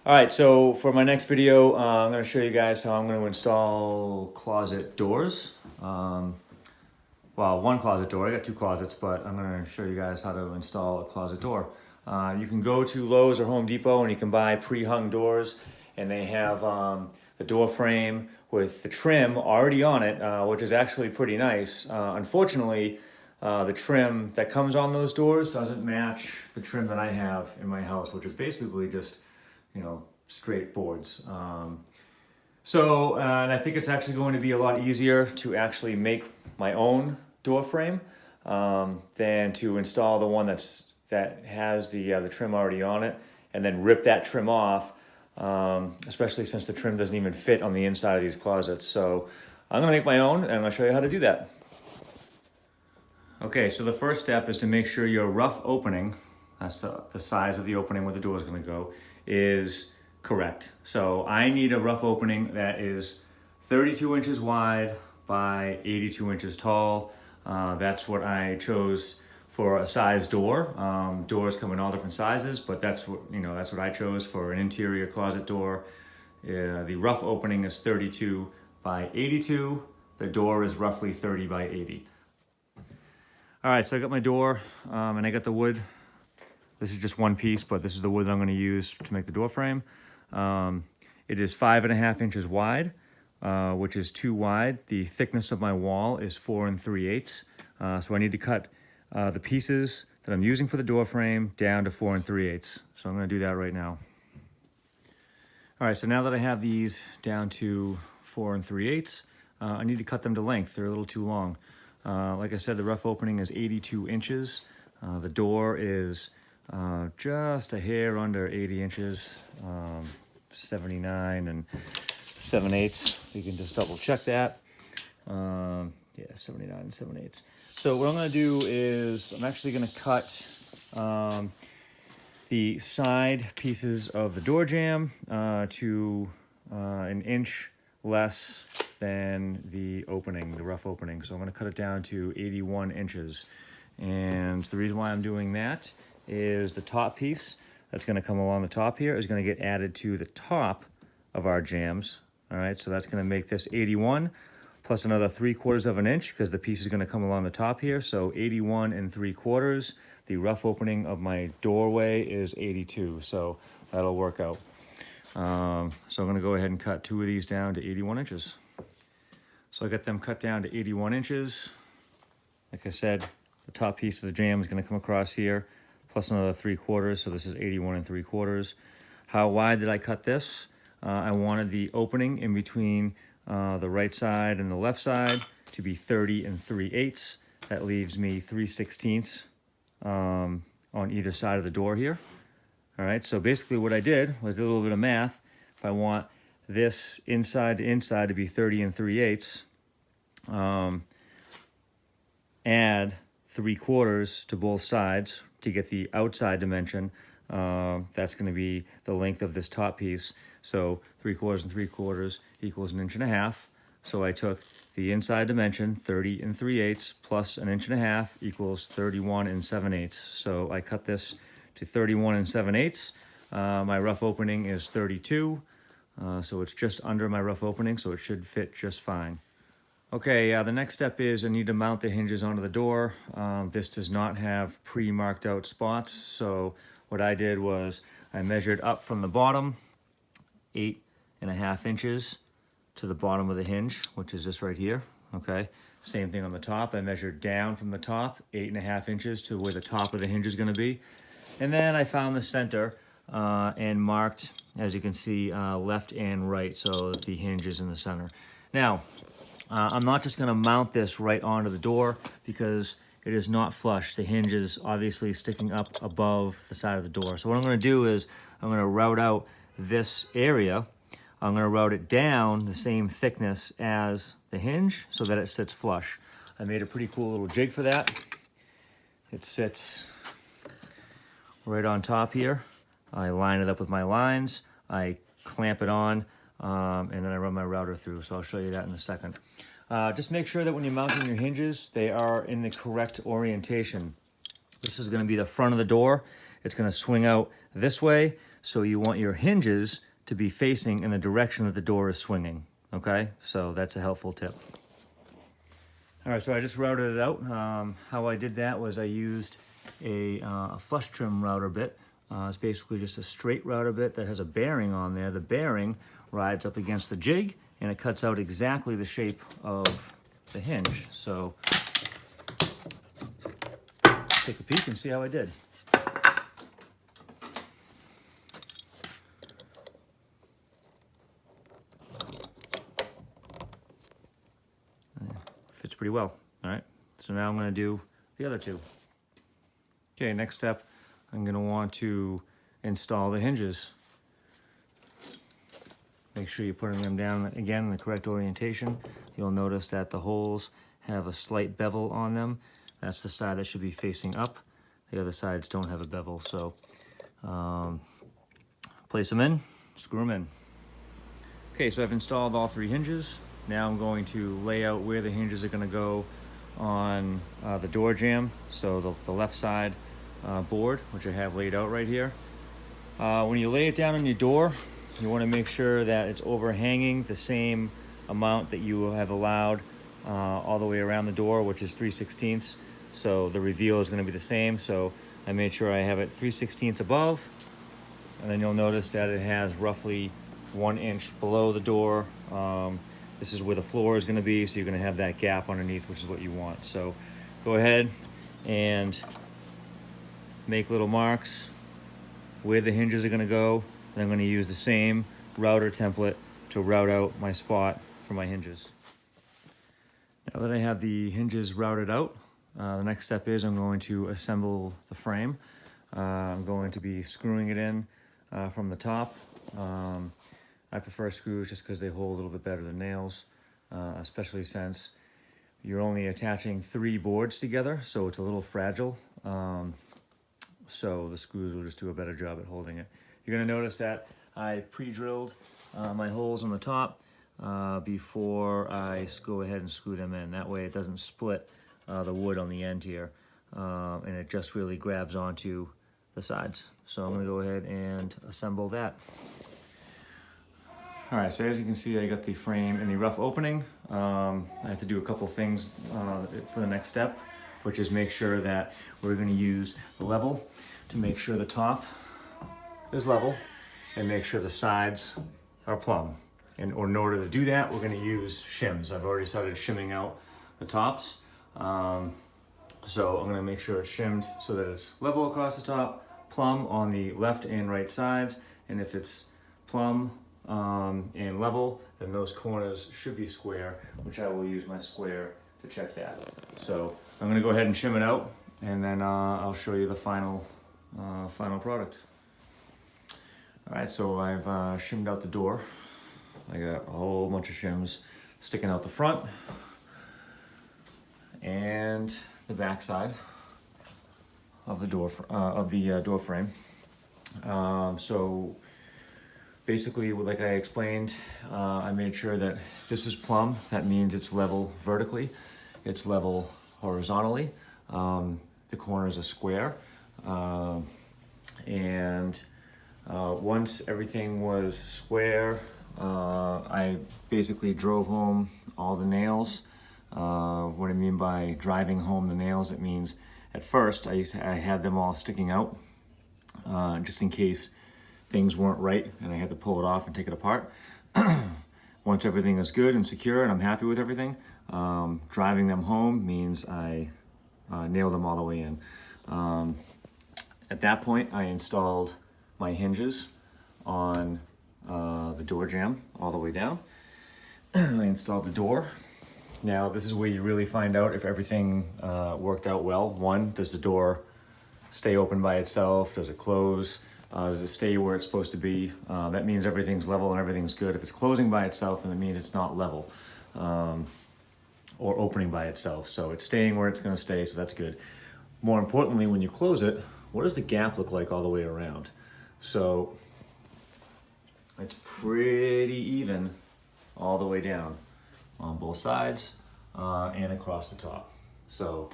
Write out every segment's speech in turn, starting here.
All right, so for my next video, I'm going to show you guys how I'm going to install closet doors. Well, one closet door. I got two closets, but I'm going to show you guys how to install a closet door. You can go to Lowe's or Home Depot and you can buy pre-hung doors, and they have the door frame with the trim already on it, which is actually pretty nice. Unfortunately, the trim that comes on those doors doesn't match the trim that I have in my house, which is basically just, straight boards. And I think it's actually going to be a lot easier to actually make my own door frame than to install the one that has the trim already on it and then rip that trim off, especially since the trim doesn't even fit on the inside of these closets. So I'm gonna make my own and I'm gonna show you how to do that. Okay, so the first step is to make sure your rough opening, that's the size of the opening where the door is gonna go, is correct. So I need a rough opening that is 32 inches wide by 82 inches tall. That's what I chose for a size door. Doors come in all different sizes, but that's what I chose for an interior closet door. The rough opening is 32 by 82. The door is roughly 30 by 80. All right, so I got my door and I got the wood. This is just one piece, but this is the wood that I'm going to use to make the door frame. It is 5.5 inches wide, which is too wide. The thickness of my wall is 4 3/8. So I need to cut the pieces that I'm using for the door frame down to 4 3/8. So I'm going to do that right now. All right, so now that I have these down to 4 3/8, I need to cut them to length. They're a little too long. Like I said, the rough opening is 82 inches. The door is just a hair under 80 inches, 79 7/8. You can just double check that. Yeah, 79 7/8. So what I'm going to do is I'm actually going to cut the side pieces of the door jamb to an inch less than the opening, the rough opening. So I'm going to cut it down to 81 inches. And the reason why I'm doing that is the top piece that's going to come along the top here is going to get added to the top of our jambs. All right, so that's going to make this 81 plus another 3/4 of an inch because the piece is going to come along the top here. So 81 3/4. The rough opening of my doorway is 82, so that'll work out. So I'm going to go ahead and cut two of these down to 81 inches. So I got them cut down to 81 inches. Like I said, the top piece of the jamb is going to come across here, plus another 3/4, so this is 81 3/4. How wide did I cut this? I wanted the opening in between the right side and the left side to be 30 3/8. That leaves me 3/16 on either side of the door here. All right, so basically what I did was a little bit of math. If I want this inside to inside to be 30 3/8, add 3/4 to both sides to get the outside dimension. That's going to be the length of this top piece. So 3/4 3/4 equals 1.5 inches. So I took the inside dimension, 30 3/8, plus 1.5 inches equals 31 7/8. So I cut this to 31 7/8. My rough opening is 32. So it's just under my rough opening, so it should fit just fine. Okay, the next step is I need to mount the hinges onto the door. This does not have pre-marked out spots, so what I did was I measured up from the bottom 8.5 inches to the bottom of the hinge, which is this right here. Okay, same thing on the top. I measured down from the top 8.5 inches to where the top of the hinge is going to be, and then I found the center and marked, as you can see, left and right, so the hinge is in the center. Now, I'm not just going to mount this right onto the door because it is not flush. The hinge is obviously sticking up above the side of the door. So what I'm going to do is I'm going to route out this area. I'm going to route it down the same thickness as the hinge so that it sits flush. I made a pretty cool little jig for that. It sits right on top here. I line it up with my lines. I clamp it on. And then I run my router through, so I'll show you that in a second. Just make sure that when you're mounting your hinges, they are in the correct orientation. This is going to be the front of the door. It's going to swing out this way. So you want your hinges to be facing in the direction that the door is swinging, okay? So that's a helpful tip. All right, so I just routed it out. How I did that was I used a flush trim router bit. It's basically just a straight router bit that has a bearing on there. The bearing rides up against the jig and it cuts out exactly the shape of the hinge. So take a peek and see how I did. Fits pretty well. All right, so now I'm going to do the other two. Okay, next step, I'm going to want to install the hinges. Make sure you're putting them down again in the correct orientation. You'll notice that the holes have a slight bevel on them. That's the side that should be facing up. The other sides don't have a bevel, so place them in, screw them in. Okay, so I've installed all three hinges. Now I'm going to lay out where the hinges are going to go on the door jamb. So the left side board, which I have laid out right here. When you lay it down on your door, you want to make sure that it's overhanging the same amount that you have allowed all the way around the door, which is 3/16. So the reveal is going to be the same. So I made sure I have it 3/16 above, and then you'll notice that it has roughly 1 inch below the door. This is where the floor is going to be, so you're going to have that gap underneath, which is what you want. So go ahead and make little marks where the hinges are going to go, and I'm going to use the same router template to route out my spot for my hinges. Now that I have the hinges routed out, the next step is I'm going to assemble the frame. I'm going to be screwing it in from the top. I prefer screws just because they hold a little bit better than nails, especially since you're only attaching 3 boards together, so it's a little fragile. So the screws will just do a better job at holding it. You're going to notice that I pre-drilled my holes on the top before I go ahead and screw them in. That way it doesn't split the wood on the end here, and it just really grabs onto the sides. So I'm going to go ahead and assemble that. All right, so as you can see, I got the frame in the rough opening. I have to do a couple things for the next step, which is make sure that we're going to use the level to make sure the top is level and make sure the sides are plumb. And in order to do that, we're going to use shims. I've already started shimming out the tops. So I'm going to make sure it's shimmed so that it's level across the top, plumb on the left and right sides, and if it's plumb and level, then those corners should be square, which I will use my square to check that. So I'm going to go ahead and shim it out, and then I'll show you the final product. All right, so I've shimmed out the door. I got a whole bunch of shims sticking out the front and the back side of the door door frame. So basically, like I explained, I made sure that this is plumb. That means it's level vertically. It's level horizontally. The corners are square. Once everything was square, I basically drove home all the nails. What I mean by driving home the nails, it means at first I had them all sticking out just in case things weren't right and I had to pull it off and take it apart. Once everything is good and secure and I'm happy with everything, driving them home means I nailed them all the way in. At that point, I installed my hinges on the door jamb all the way down. I installed the door. Now, this is where you really find out if everything worked out well. One, does the door stay open by itself? Does it close? Does it stay where it's supposed to be? That means everything's level and everything's good. If it's closing by itself, then it means it's not level or opening by itself. So it's staying where it's going to stay, so that's good. More importantly, when you close it, what does the gap look like all the way around? So it's pretty even all the way down on both sides and across the top. So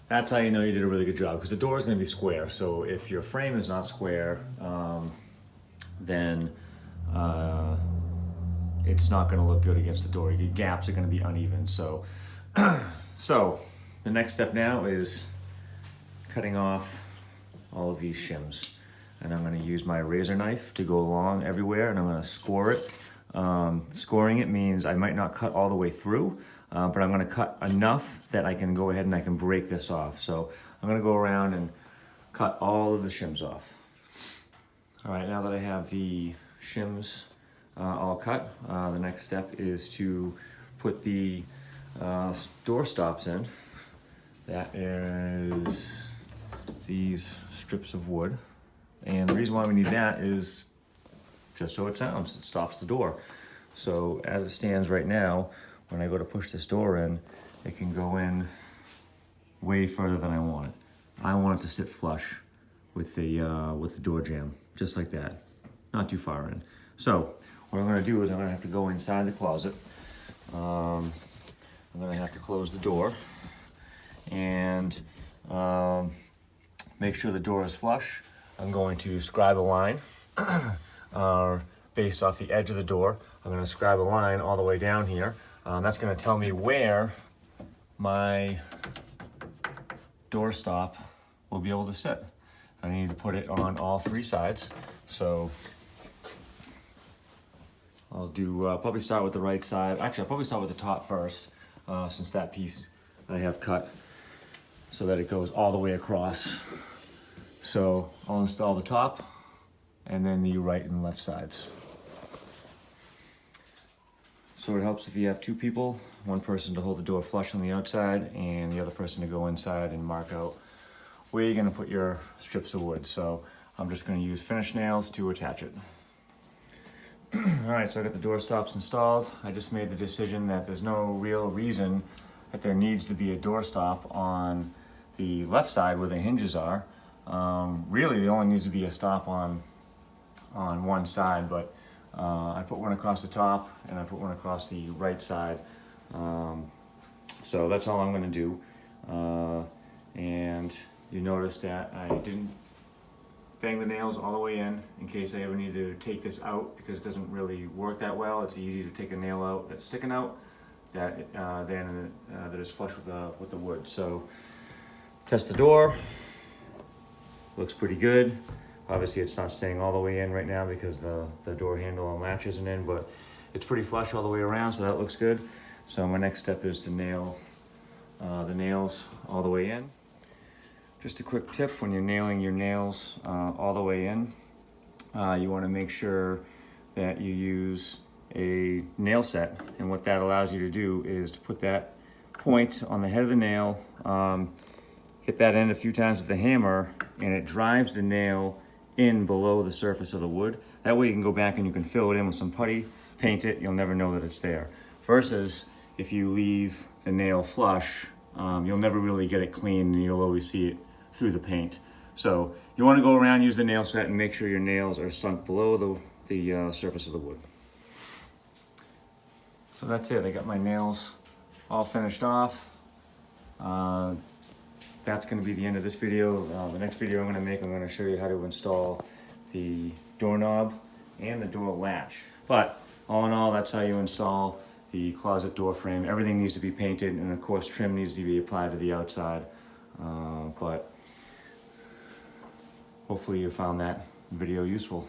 that's how you know you did a really good job, because the door is going to be square. So if your frame is not square, then it's not going to look good against the door. Your gaps are going to be uneven. So, so the next step now is cutting off all of these shims. And I'm going to use my razor knife to go along everywhere, and I'm going to score it. Scoring it means I might not cut all the way through, but I'm going to cut enough that I can go ahead and I can break this off. So I'm going to go around and cut all of the shims off. All right, now that I have the shims all cut, the next step is to put the door stops in. That is these strips of wood. And the reason why we need that is just so it sounds, it stops the door. So as it stands right now, when I go to push this door in, it can go in way further than I want it. I want it to sit flush with the door jamb, just like that, not too far in. So what I'm gonna do is I'm gonna have to go inside the closet. I'm gonna have to close the door and make sure the door is flush. I'm going to scribe a line based off the edge of the door. I'm going to scribe a line all the way down here. That's going to tell me where my doorstop will be able to sit. I need to put it on all three sides. So I'll do probably start with the right side. Actually, I'll probably start with the top first, since that piece I have cut so that it goes all the way across. So I'll install the top and then the right and left sides. So it helps if you have two people, one person to hold the door flush on the outside and the other person to go inside and mark out where you're gonna put your strips of wood. So I'm just gonna use finish nails to attach it. All right, so I got the door stops installed. I just made the decision that there's no real reason that there needs to be a door stop on the left side where the hinges are. Really, there only needs to be a stop on one side, but I put one across the top and I put one across the right side. So that's all I'm going to do. And you notice that I didn't bang the nails all the way in case I ever need to take this out, because it doesn't really work that well. It's easy to take a nail out that's sticking out that is flush with the wood. So test the door. Looks pretty good. Obviously it's not staying all the way in right now because the door handle and latch isn't in, but it's pretty flush all the way around, so that looks good. So my next step is to nail the nails all the way in. Just a quick tip, when you're nailing your nails all the way in, you want to make sure that you use a nail set. And what that allows you to do is to put that point on the head of the nail, hit that end a few times with the hammer, and it drives the nail in below the surface of the wood. That way you can go back and you can fill it in with some putty, paint it, you'll never know that it's there. Versus if you leave the nail flush, you'll never really get it clean and you'll always see it through the paint. So you want to go around, use the nail set, and make sure your nails are sunk below the surface of the wood. So that's it, I got my nails all finished off. That's going to be the end of this video. The next video I'm going to show you how to install the doorknob and the door latch. But all in all, that's how you install the closet door frame. Everything needs to be painted, and of course trim needs to be applied to the outside. But hopefully you found that video useful.